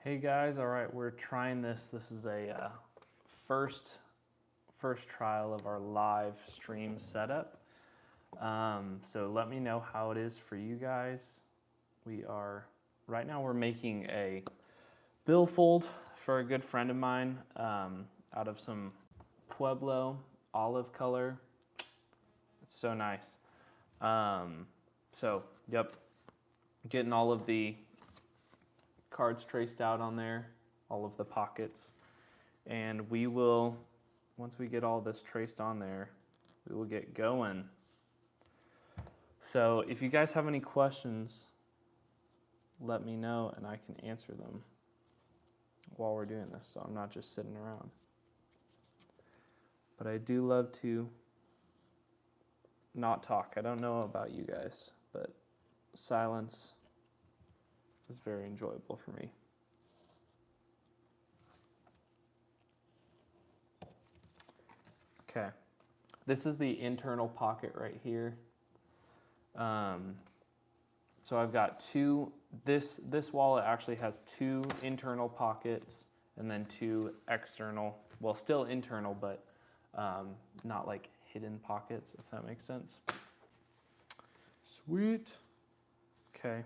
Hey guys, all right, we're trying this. This is a first trial of our live stream setup. So let me know how it is for you guys. Right now we're making a Billfold for a good friend of mine out of some Pueblo olive color. It's so nice. Yep, getting all of the cards traced out on there, all of the pockets, and we will, once we get all this traced on there, we will get going. So if you guys have any questions, let me know and I can answer them while we're doing this, so I'm not just sitting around. But I do love to not talk. I don't know about you guys, but silence is very enjoyable for me. Okay, this is the internal pocket right here. So I've got two, this wallet actually has two internal pockets and then two external, well, still internal, but not like hidden pockets, if that makes sense. Sweet. Okay.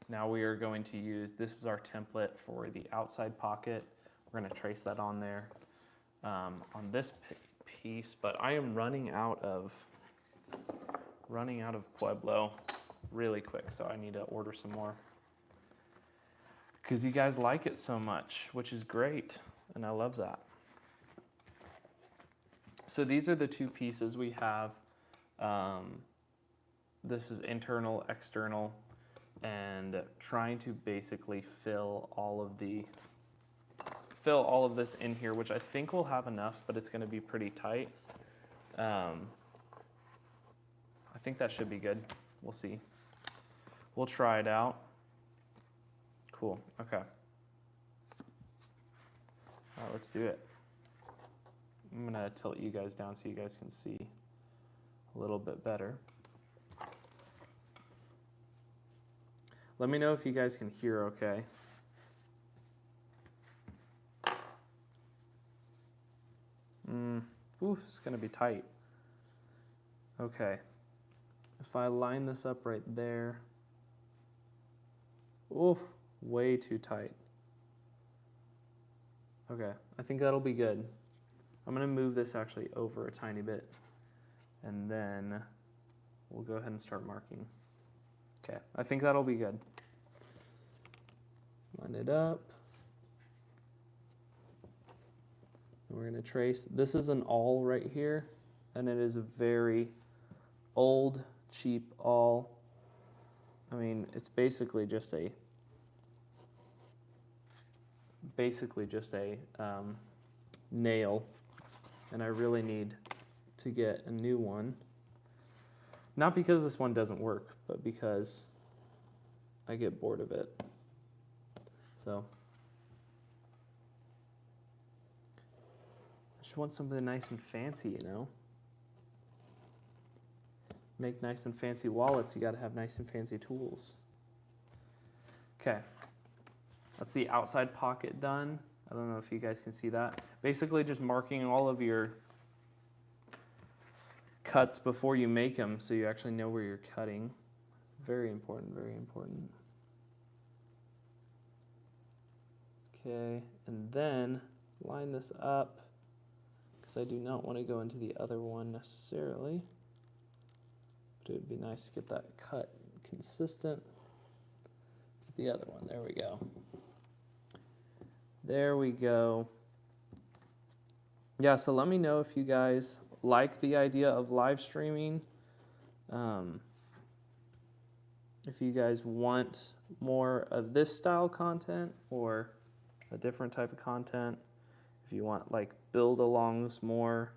Now we are going to use, this is our template for the outside pocket. We're going to trace that on there on this piece, but I am running out of Pueblo really quick, so I need to order some more because you guys like it so much, which is great, and I love that. So these are the two pieces we have. This is internal, external, and trying to basically fill all of this in here, which I think will have enough, but it's going to be pretty tight. I think that should be good. We'll see. We'll try it out. Cool. Okay. All right, let's do it. I'm going to tilt you guys down so you guys can see a little bit better. Let me know if you guys can hear okay. Ooh, it's going to be tight. Okay. If I line this up right there, oof, way too tight. Okay, I think that'll be good. I'm going to move this actually over a tiny bit, and then we'll go ahead and start marking. Okay, I think that'll be good. Line it up. And we're going to trace. This is an awl right here, and it is a very old, cheap awl. I mean, it's basically just a nail, and I really need to get a new one. Not because this one doesn't work, but because I get bored of it. So I just want something nice and fancy, you know? Make nice and fancy wallets, you gotta have nice and fancy tools. Okay, that's the outside pocket done. I don't know if you guys can see that. Basically just marking all of your cuts before you make them so you actually know where you're cutting. Very important, very important. Okay, and then line this up because I do not want to go into the other one necessarily. But it would be nice to get that cut consistent with the other one. There we go. There we go. Yeah, so let me know if you guys like the idea of live streaming. If you guys want more of this style content or a different type of content. If you want like build alongs more.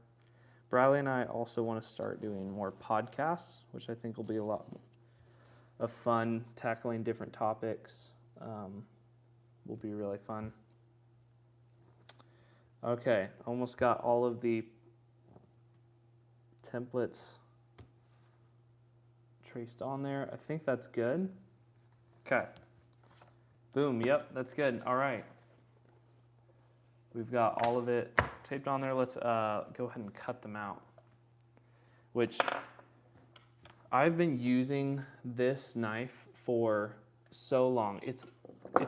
Bradley and I also want to start doing more podcasts, which I think will be a lot of fun. Tackling different topics will be really fun. Okay, almost got all of the templates traced on there. I think that's good. Okay, Boom, yep, that's good. All right. We've got all of it taped on there. Let's go ahead and cut them out, which I've been using this knife for so long. It's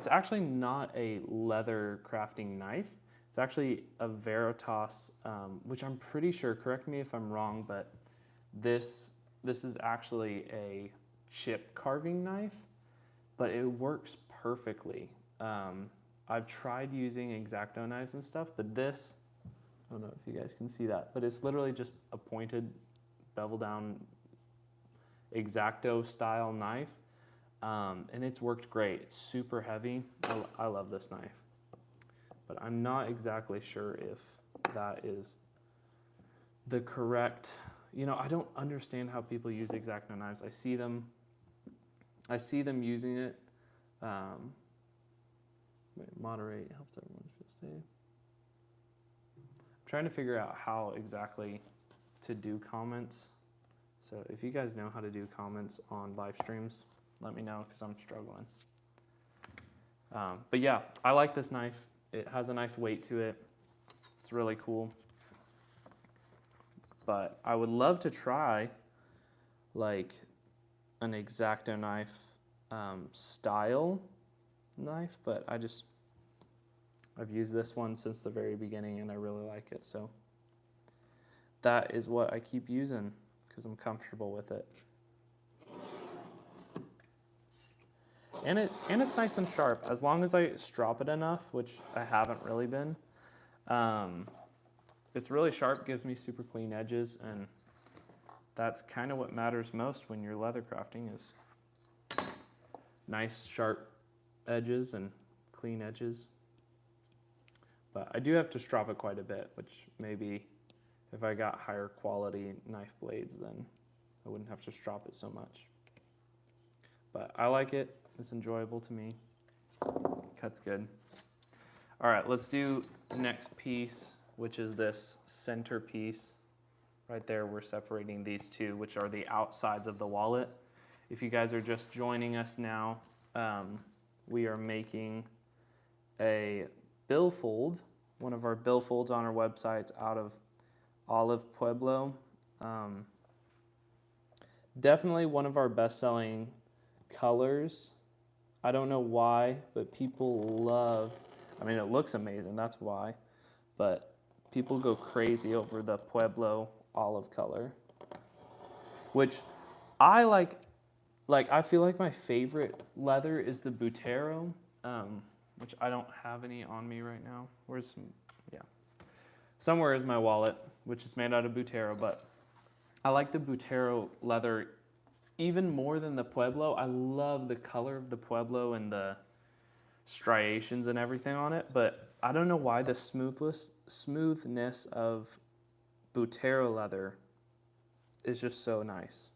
actually not a leather crafting knife. It's actually a Veritas, which I'm pretty sure, correct me if I'm wrong, but this is actually a chip carving knife, but it works perfectly. I've tried using X-Acto knives and stuff, but this, I don't know if you guys can see that, but it's literally just a pointed bevel down X-Acto style knife, and it's worked great. It's super heavy. I love this knife, but I'm not exactly sure if that is the correct, I don't understand how people use X-Acto knives. I see them using it. Moderate helps everyone feel safe. I'm trying to figure out how exactly to do comments. So if you guys know how to do comments on live streams, let me know because I'm struggling. But yeah, I like this knife. It has a nice weight to it. It's really cool. But I would love to try like an X-Acto knife style knife, but I've used this one since the very beginning and I really like it. So that is what I keep using because I'm comfortable with it. And it's nice and sharp as long as I strop it enough, which I haven't really been. It's really sharp, gives me super clean edges, and that's kind of what matters most when you're leather crafting is nice sharp edges and clean edges. But I do have to strop it quite a bit, which maybe if I got higher quality knife blades, then I wouldn't have to strop it so much. But I like it. It's enjoyable to me. Cuts good. All right, let's do the next piece, which is this center piece. Right there, we're separating these two, which are the outsides of the wallet. If you guys are just joining us now, we are making a Billfold, one of our Billfolds on our websites out of olive Pueblo. Definitely one of our best-selling colors. I don't know why, but people love, it looks amazing, that's why, but people go crazy over the Pueblo olive color, which I like I feel like my favorite leather is the Butero, which I don't have any on me right now. Somewhere is my wallet, which is made out of Butero, but I like the Butero leather even more than the Pueblo. I love the color of the Pueblo and the striations and everything on it, but I don't know why the smoothness of Butero leather is just so nice.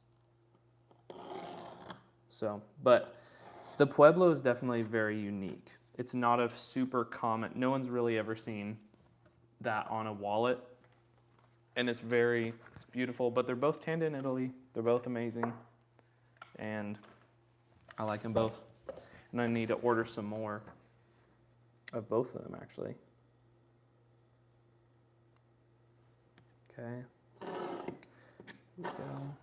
So, but the Pueblo is definitely very unique. It's not a super common, no one's really ever seen that on a wallet, and it's beautiful, but they're both tanned in Italy. They're both amazing, and I like them both, and I need to order some more of both of them, actually. Okay. Here we go.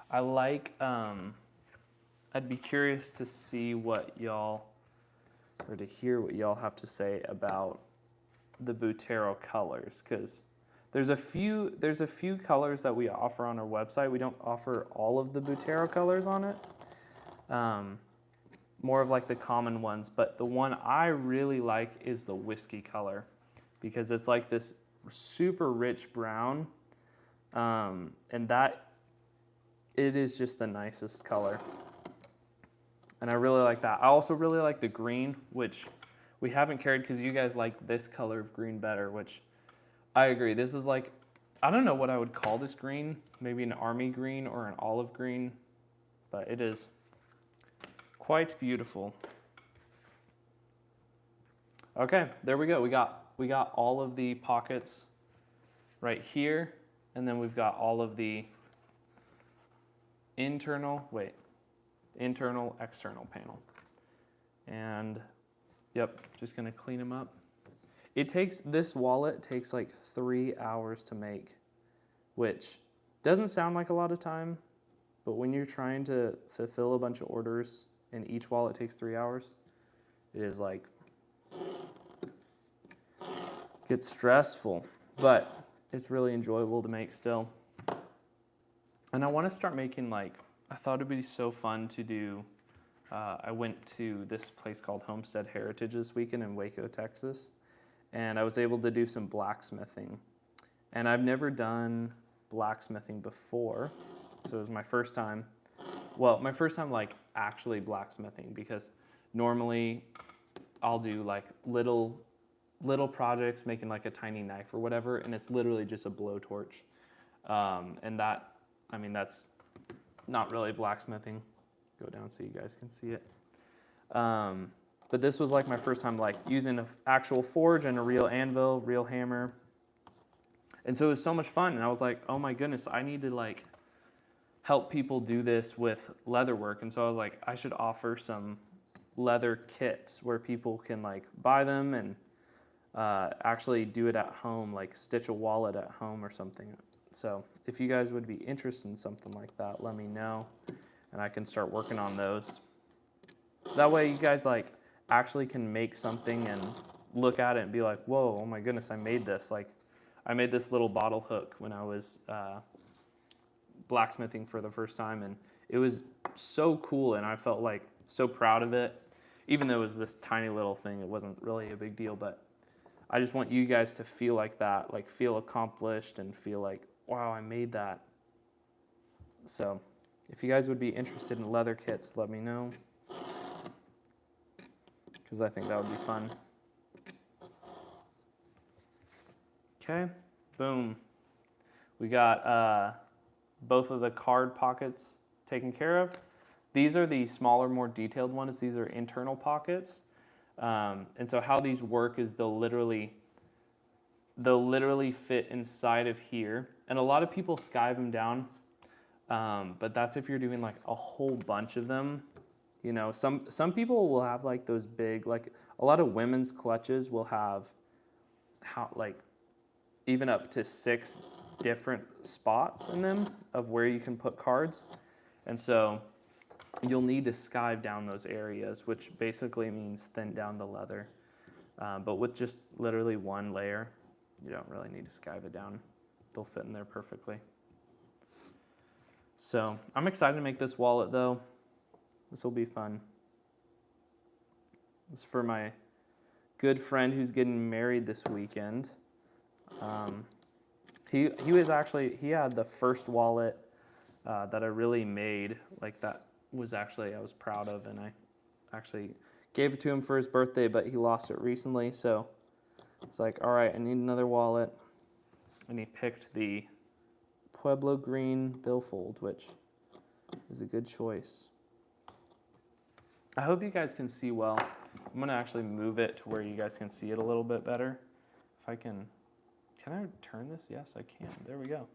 I like, I'd be curious to see what y'all, or to hear what y'all have to say about the Butero colors, because there's a few colors that we offer on our website. We don't offer all of the Butero colors on it. More of like the common ones, but the one I really like is the whiskey color because it's like this super rich brown, and that it is just the nicest color. And I really like that. I also really like the green, which we haven't carried because you guys like this color of green better, which I agree. This is like, I don't know what I would call this green, maybe an army green or an olive green, but it is quite beautiful. Okay, there we go. We got all of the pockets right here, and then we've got all of the internal, internal, external panel. And yep, just gonna clean them up. This wallet takes like 3 hours to make, which doesn't sound like a lot of time, but when you're trying to fulfill a bunch of orders and each wallet takes 3 hours, it is like, gets stressful, but it's really enjoyable to make still. And I want to start making like, I thought it'd be so fun to do, I went to this place called Homestead Heritage this weekend in Waco, Texas, and I was able to do some blacksmithing. And I've never done blacksmithing before, so it was my first time. Well, my first time like actually blacksmithing, because normally I'll do like little projects, making like a tiny knife or whatever, and it's literally just a blowtorch. And that, I mean, that's not really blacksmithing. Go down so you guys can see it. But this was like my first time like using an actual forge and a real anvil, real hammer. And so it was so much fun. And I was like, oh my goodness, I need to like help people do this with leather work. And so I was like, I should offer some leather kits where people can like buy them and actually do it at home, like stitch a wallet at home or something. So if you guys would be interested in something like that, let me know and I can start working on those. That way you guys like actually can make something and look at it and be like, whoa, oh my goodness, I made this. Like I made this little bottle hook when I was blacksmithing for the first time, and it was so cool and I felt like so proud of it. Even though it was this tiny little thing, it wasn't really a big deal, but I just want you guys to feel like that, like feel accomplished and feel like, wow, I made that. So if you guys would be interested in leather kits, let me know, because I think that would be fun. Okay, boom. We got both of the card pockets taken care of. These are the smaller, more detailed ones. These are internal pockets. And so how these work is they'll literally fit inside of here. And a lot of people skive them down, but that's if you're doing like a whole bunch of them. You know, some people will have like those big, like a lot of women's clutches will have like even up to 6 different spots in them of where you can put cards. And so you'll need to skive down those areas, which basically means thin down the leather. But with just literally one layer, you don't really need to skive it down. They'll fit in there perfectly. So I'm excited to make this wallet though. This will be fun. This is for my good friend who's getting married this weekend. He had the first wallet that I really made, like that was actually I was proud of, and I actually gave it to him for his birthday, but he lost it recently, so it's like, all right, I need another wallet, and he picked the Pueblo green Billfold, which is a good choice. I hope you guys can see well. I'm gonna actually move it to where you guys can see it a little bit better. If I can I turn this? Yes, I can. There we go.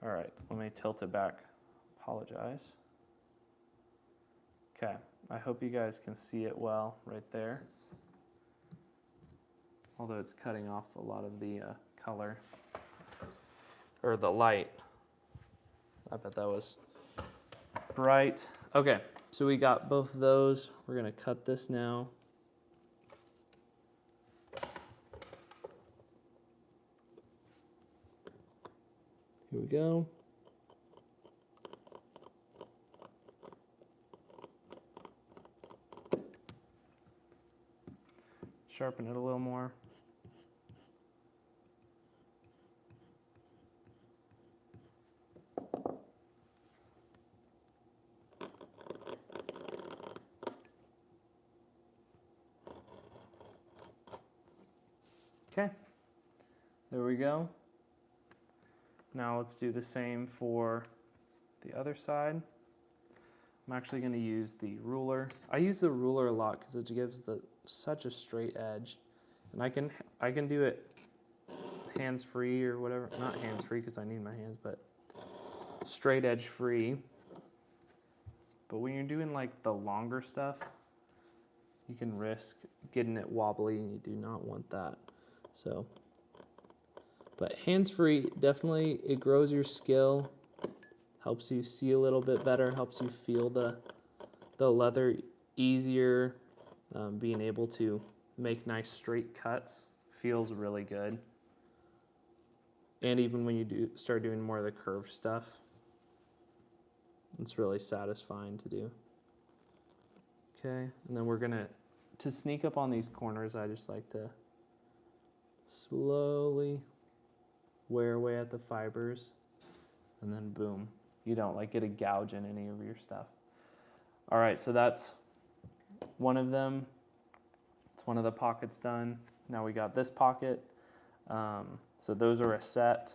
All right, let me tilt it back. Apologize. Okay, I hope you guys can see it well right there. Although it's cutting off a lot of the color, or the light. I bet that was bright. Okay, so we got both of those. We're gonna cut this now. Here we go. Sharpen it a little more. Okay, there we go. Now let's do the same for the other side. I'm actually going to use the ruler. I use the ruler a lot because it gives such a straight edge, and I can do it hands-free or whatever. Not hands-free because I need my hands, but straight edge free. But when you're doing like the longer stuff, you can risk getting it wobbly, and you do not want that. So, but hands-free, definitely, it grows your skill, helps you see a little bit better, helps you feel the leather easier, being able to make nice straight cuts feels really good. And even when you start doing more of the curved stuff, it's really satisfying to do. Okay, and then we're gonna, to sneak up on these corners, I just like to slowly wear away at the fibers, and then boom, you don't like get a gouge in any of your stuff. All right, so that's one of them. It's one of the pockets done. Now we got this pocket. So those are a set.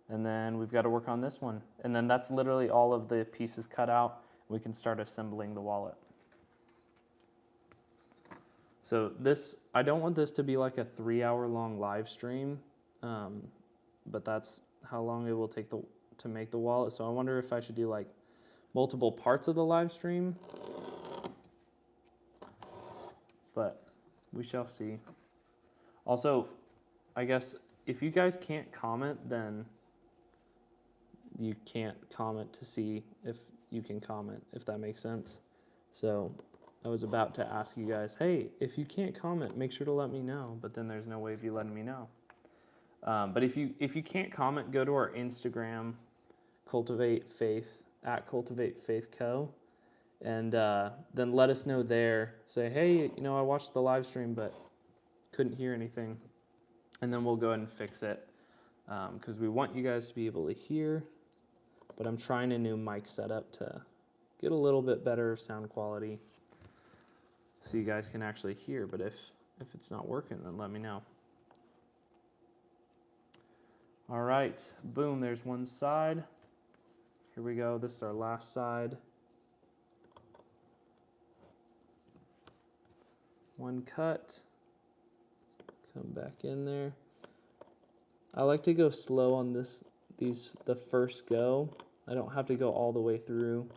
And then we've got to work on this one. And then that's literally all of the pieces cut out. We can start assembling the wallet. So this, I don't want this to be like a 3-hour-long live stream, but that's how long it will take to make the wallet. So I wonder if I should do like multiple parts of the live stream, but we shall see. Also, I guess if you guys can't comment, then you can't comment to see if you can comment, if that makes sense. So I was about to ask you guys, hey, if you can't comment, make sure to let me know, but then there's no way of you letting me know. But if you can't comment, go to our Instagram, Cultivate Faith, @CultivateFaithCo, and then let us know there. Say, hey, I watched the live stream, but couldn't hear anything. And then we'll go ahead and fix it, because we want you guys to be able to hear, but I'm trying a new mic setup to get a little bit better sound quality so you guys can actually hear. But if it's not working, then let me know. All right, boom, there's one side. Here we go, this is our last side. One cut, come back in there. I like to go slow on the first go. I don't have to go all the way through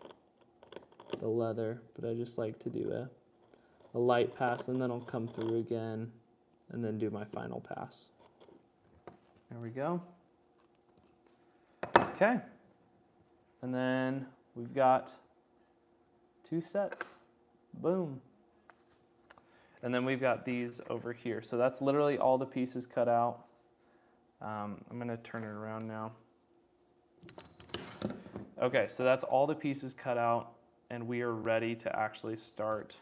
the leather, but I just like to do a light pass, and then I'll come through again and then do my final pass. There we go. Okay. And then we've got 2 sets. Boom. And then we've got these over here. So that's literally all the pieces cut out. I'm going to turn it around now. Okay, so that's all the pieces cut out, and we are ready to actually start.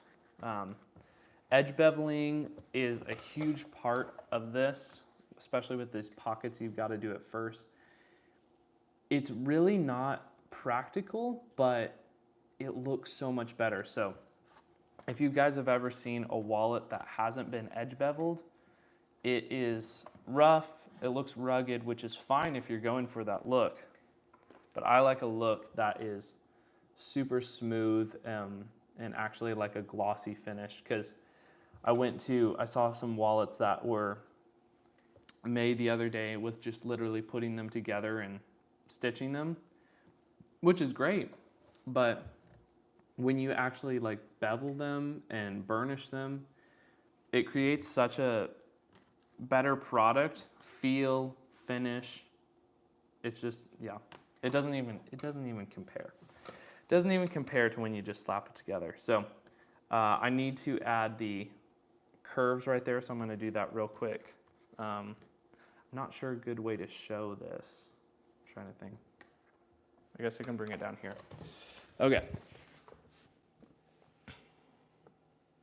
Edge beveling is a huge part of this, especially with these pockets. You've got to do it first. It's really not practical, but it looks so much better. So if you guys have ever seen a wallet that hasn't been edge beveled, it is rough, it looks rugged, which is fine if you're going for that look. But I like a look that is super smooth and actually like a glossy finish, because I saw some wallets that were made the other day with just literally putting them together and stitching them, which is great. But when you actually like bevel them and burnish them, it creates such a better product, feel, finish. It's just, yeah, it doesn't even compare. It doesn't even compare to when you just slap it together. So I need to add the curves right there, so I'm going to do that real quick. I'm not sure a good way to show this. I'm trying to think. I guess I can bring it down here. Okay.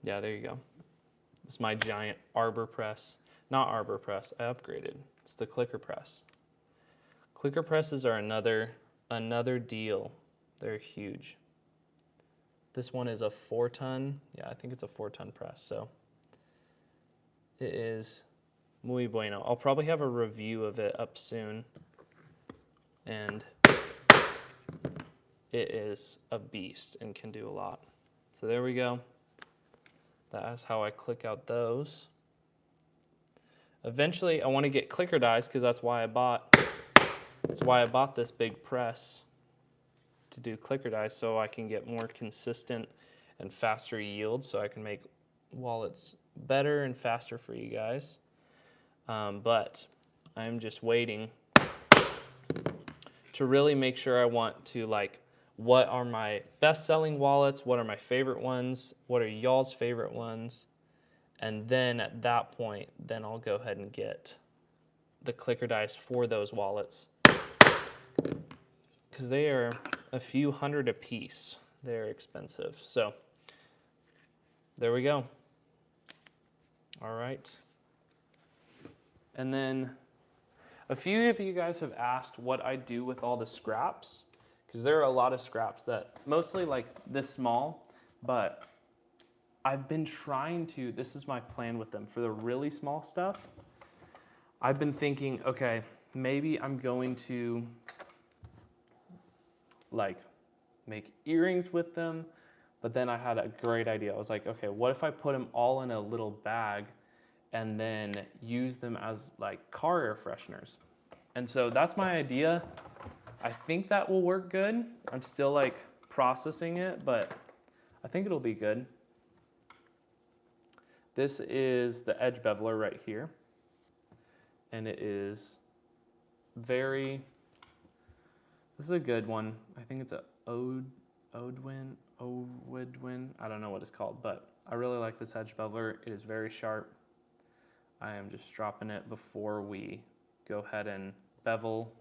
Yeah, there you go. This is my giant arbor press. Not arbor press, I upgraded. It's the clicker press. Clicker presses are another deal. They're huge. This one is a 4-ton. Yeah, I think it's a 4-ton press. So it is muy bueno. I'll probably have a review of it up soon. And it is a beast and can do a lot. So there we go. That's how I click out those. Eventually, I want to get clicker dies, because that's why I bought this big press. to do clicker dies so I can get more consistent and faster yields, so I can make wallets better and faster for you guys. But I'm just waiting to really make sure I want to, like, what are my best-selling wallets, what are my favorite ones, what are y'all's favorite ones, and then at that point, then I'll go ahead and get the clicker dice for those wallets, because they are a few hundred a piece. They're expensive. So there we go. All right. And then a few of you guys have asked what I do with all the scraps, because there are a lot of scraps that mostly like this small, but I've been trying to, this is my plan with them for the really small stuff. I've been thinking, okay, maybe I'm going to like make earrings with them, but then I had a great idea. I was like, okay, what if I put them all in a little bag and then use them as like car air fresheners? And so that's my idea. I think that will work good. I'm still like processing it, but I think it'll be good. This is the edge beveler right here. And it is very, this is a good one. I think it's a Odwin, I don't know what it's called, but I really like this edge beveler. It is very sharp. I am just dropping it before we go ahead and bevel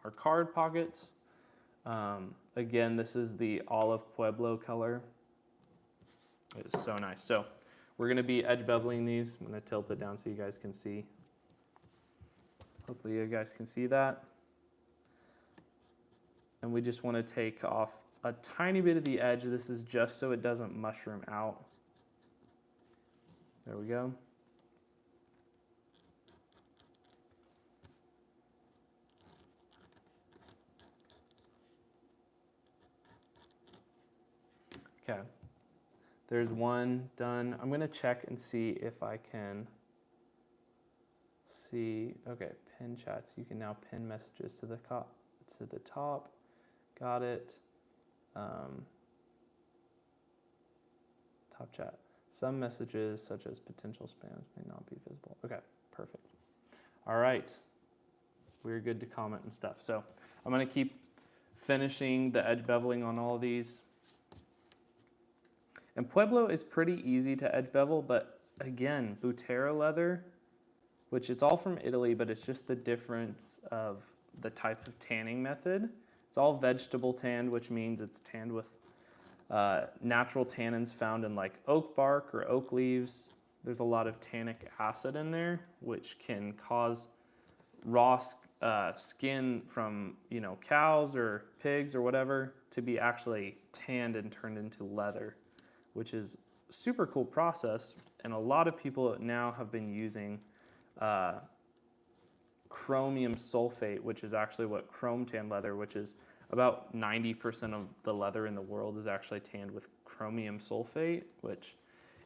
our card pockets. Again, this is the olive Pueblo color. It is so nice. So we're gonna be edge beveling these. I'm gonna tilt it down so you guys can see. Hopefully you guys can see that. And we just want to take off a tiny bit of the edge. This is just so it doesn't mushroom out. There we go. Okay, there's one done. I'm gonna check and see if I can see, okay, pin chats. You can now pin messages to the top. Got it. Top chat. Some messages, such as potential spams, may not be visible. Okay, perfect. All right, we're good to comment and stuff. So I'm gonna keep finishing the edge beveling on all of these. And Pueblo is pretty easy to edge bevel, but again, Butera leather, which it's all from Italy, but it's just the difference of the type of tanning method. It's all vegetable tanned, which means it's tanned with natural tannins found in like oak bark or oak leaves. There's a lot of tannic acid in there, which can cause raw skin from, you know, cows or pigs or whatever to be actually tanned and turned into leather, which is a super cool process. And a lot of people now have been using chromium sulfate, which is actually what chrome tan leather, which is about 90% of the leather in the world is actually tanned with chromium sulfate, which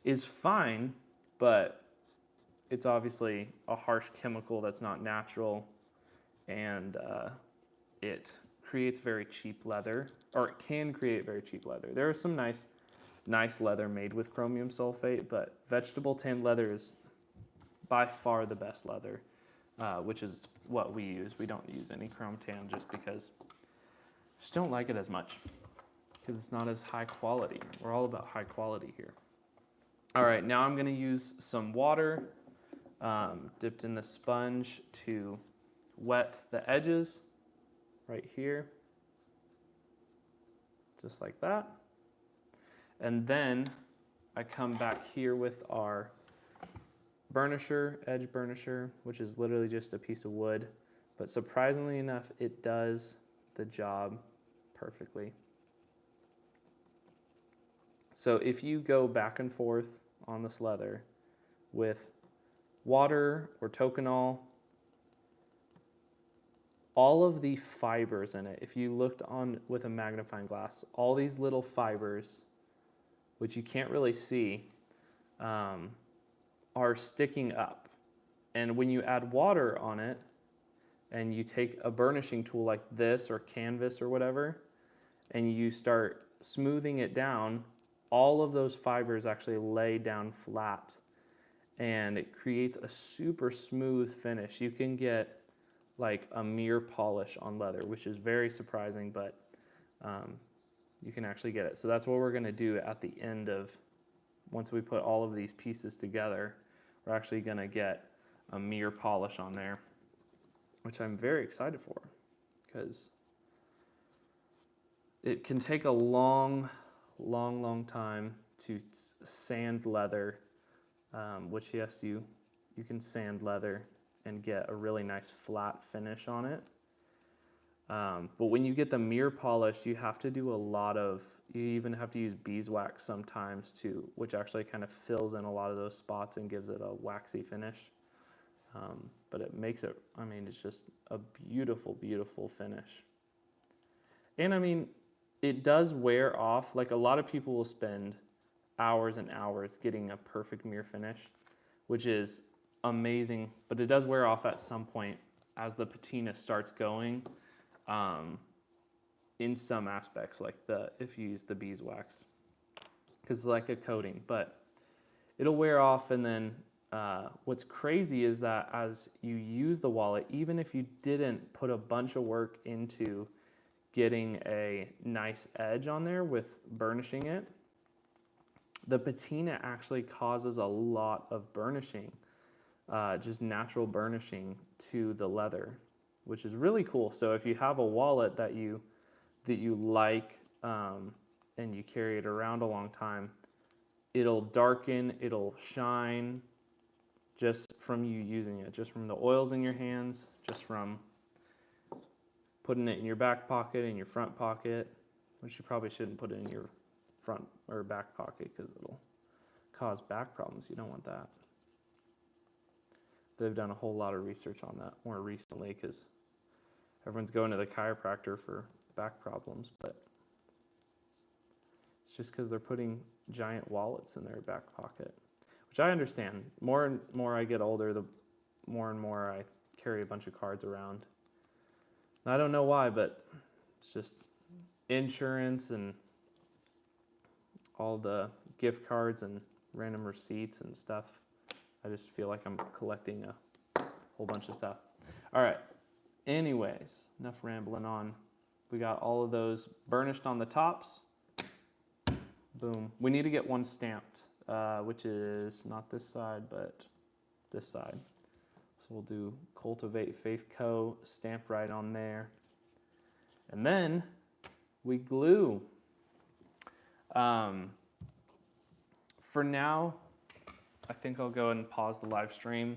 is fine, but it's obviously a harsh chemical that's not natural, and it creates very cheap leather, or it can create very cheap leather. There is some nice leather made with chromium sulfate, but vegetable tanned leather is by far the best leather, which is what we use. We don't use any chrome tan just because I just don't like it as much, because it's not as high quality. We're all about high quality here. All right, now I'm gonna use some water dipped in the sponge to wet the edges right here, just like that. And then I come back here with our burnisher, edge burnisher, which is literally just a piece of wood, but surprisingly enough, it does the job perfectly. So if you go back and forth on this leather with water or toconol, all of the fibers in it, if you looked on with a magnifying glass, all these little fibers, which you can't really see, are sticking up. And when you add water on it and you take a burnishing tool like this or canvas or whatever, and you start smoothing it down, all of those fibers actually lay down flat, and it creates a super smooth finish. You can get like a mirror polish on leather, which is very surprising, but you can actually get it. So that's what we're gonna do at the end of, once we put all of these pieces together, we're actually gonna get a mirror polish on there, which I'm very excited for, because it can take a long time to sand leather, which yes, you can sand leather and get a really nice flat finish on it. But when you get the mirror polish, you have to do a lot of, you even have to use beeswax sometimes too, which actually kind of fills in a lot of those spots and gives it a waxy finish. But it makes it, I mean, it's just a beautiful, beautiful finish. And I mean, it does wear off. Like, a lot of people will spend hours and hours getting a perfect mirror finish, which is amazing, but it does wear off at some point as the patina starts going, in some aspects, like if you use the beeswax, because it's like a coating, but it'll wear off. And then what's crazy is that as you use the wallet, even if you didn't put a bunch of work into getting a nice edge on there with burnishing it, the patina actually causes a lot of burnishing, just natural burnishing to the leather, which is really cool. So if you have a wallet that you like, and you carry it around a long time, it'll darken, it'll shine just from you using it, just from the oils in your hands, just from putting it in your back pocket, in your front pocket, which you probably shouldn't put it in your front or back pocket because it'll cause back problems. You don't want that. They've done a whole lot of research on that more recently because everyone's going to the chiropractor for back problems, but it's just because they're putting giant wallets in their back pocket, which I understand. More and more I get older, the more and more I carry a bunch of cards around. And I don't know why, but it's just insurance and all the gift cards and random receipts and stuff. I just feel like I'm collecting a whole bunch of stuff. All right. Anyways, enough rambling on. We got all of those burnished on the tops. Boom. We need to get one stamped, which is not this side, but this side. So we'll do Cultivate Faith Co. stamp right on there. And then we glue. For now, I think I'll go ahead and pause the live stream,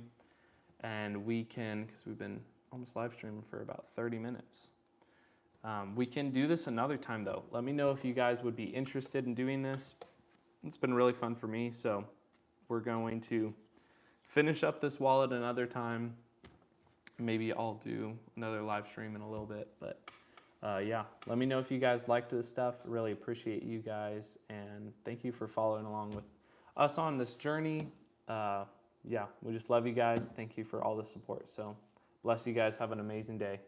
and we can, because we've been almost live streaming for about 30 minutes. We can do this another time though. Let me know if you guys would be interested in doing this. It's been really fun for me, so we're going to finish up this wallet another time. Maybe I'll do another live stream in a little bit, but yeah, let me know if you guys liked this stuff. Really appreciate you guys, and thank you for following along with us on this journey. Yeah, we just love you guys. Thank you for all the support. So bless you guys. Have an amazing day.